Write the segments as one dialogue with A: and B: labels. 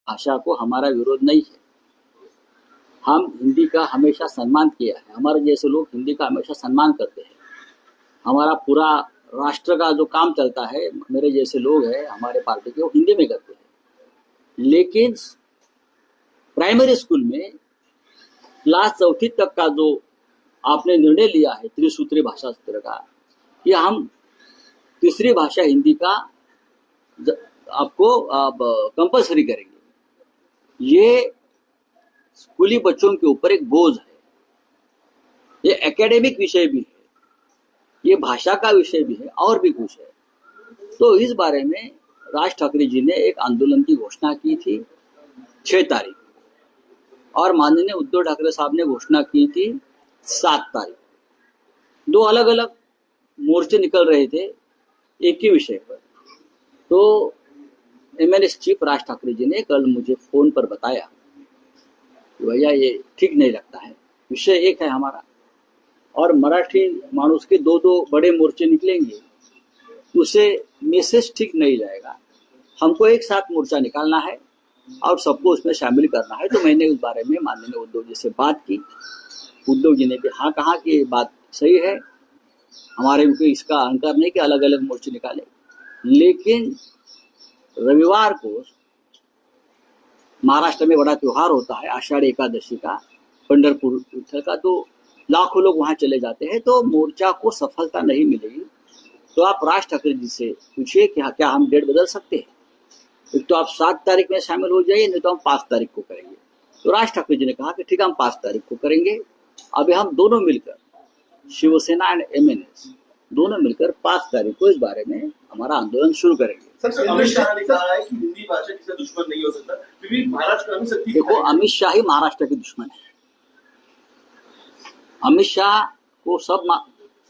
A: भाषा को हमारा विरोध नहीं है। हम हिंदी का हमेशा सम्मान किया है। हमारे जैसे लोग हिंदी का हमेशा सम्मान करते हैं। हमारा पूरा राष्ट्र का जो काम चलता है, मेरे जैसे लोग हैं हमारे पार्टी के, वो हिंदी में करते हैं। लेकिन प्राइमरी स्कूल में क्लास चौथी तक का जो आपने निर्णय लिया है त्रिसूत्री भाषा सूत्र का, कि हम तीसरी भाषा हिंदी का आपको कंपलसरी करेंगे, ये स्कूली बच्चों के ऊपर एक बोझ है। ये एकेडमिक विषय भी है, ये भाषा का विषय भी है और भी कुछ है। तो इस बारे में राज ठाकरे जी ने एक आंदोलन की घोषणा की थी 6 तारीख, और माननीय उद्धव ठाकरे साहब ने घोषणा की थी 7 तारीख। 2 अलग अलग मोर्चे निकल रहे थे एक ही विषय पर। तो एमएनएस चीफ राज ठाकरे जी ने कल मुझे फोन पर बताया कि भैया ये ठीक नहीं लगता है, विषय एक है हमारा और मराठी मानुस के 2-2 बड़े मोर्चे निकलेंगे, उसे मैसेज ठीक नहीं जाएगा। हमको एक साथ मोर्चा निकालना है और सबको उसमें शामिल करना है। तो मैंने उस बारे में माननीय उद्धव जी से बात की। उद्धव जी ने भी हाँ कहा कि ये बात सही है, हमारे भी इसका अहंकार नहीं कि अलग अलग मोर्चे निकाले। लेकिन रविवार को महाराष्ट्र में बड़ा त्योहार होता है आषाढ़ एकादशी का, पंढरपुर विठल का, तो लाखों लोग वहां चले जाते हैं, तो मोर्चा को सफलता नहीं मिलेगी। तो आप राज ठाकरे जी से पूछिए कि क्या हम डेट बदल सकते हैं। एक तो आप 7 तारीख में शामिल हो जाइए, नहीं तो हम 5 तारीख को करेंगे। तो राज ठाकरे जी ने कहा कि ठीक है हम 5 तारीख को करेंगे। अभी हम दोनों मिलकर, शिवसेना एंड एमएनएस दोनों मिलकर 5 तारीख को इस बारे में हमारा आंदोलन शुरू करेंगे।
B: सर, अमित शाह ने कहा है कि हिंदी भाषा किसी दुश्मन नहीं हो सकता, क्योंकि महाराष्ट्र में शक्ति।
A: देखो, अमित शाह ही महाराष्ट्र के दुश्मन है। अमित शाह को सब,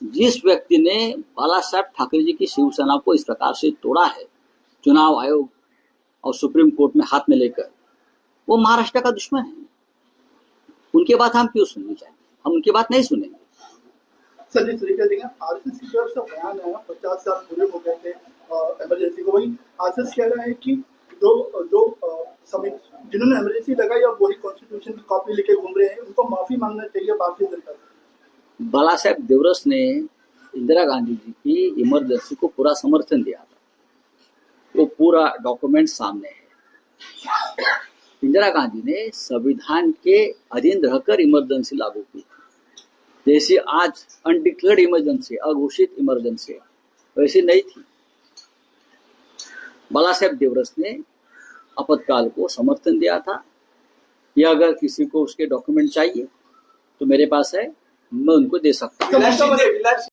A: जिस व्यक्ति ने बाला साहब ठाकरे जी की शिवसेना को इस प्रकार से तोड़ा है, चुनाव आयोग और सुप्रीम कोर्ट में हाथ में लेकर, वो महाराष्ट्र का दुश्मन है। उनकी बात हम क्यों सुननी चाहिए? हम उनकी बात नहीं सुनेंगे।
B: सर, जिस तरीके से आरएसएस की तरफ से बयान है 50 साल पूरे हो गए थे इमरजेंसी को, वही आरएसएस कह रहा है कि दो समिति जिन्होंने इमरजेंसी लगाई और वही कॉन्स्टिट्यूशन की कॉपी लेके घूम रहे हैं, उनको माफी मांगना चाहिए भारतीय जनता को।
A: बाला साहेब देवरस ने इंदिरा गांधी जी की इमरजेंसी को पूरा समर्थन दिया था, वो पूरा डॉक्यूमेंट सामने है। इंदिरा गांधी ने संविधान के अधीन रहकर इमरजेंसी लागू की, जैसी आज अनडिक्लेयर्ड इमरजेंसी, अघोषित इमरजेंसी, वैसी नहीं थी। बाला साहेब देवरस ने आपातकाल को समर्थन दिया था कि अगर किसी को उसके डॉक्यूमेंट चाहिए तो मेरे पास है, मैं उनको दे सकता हूँ।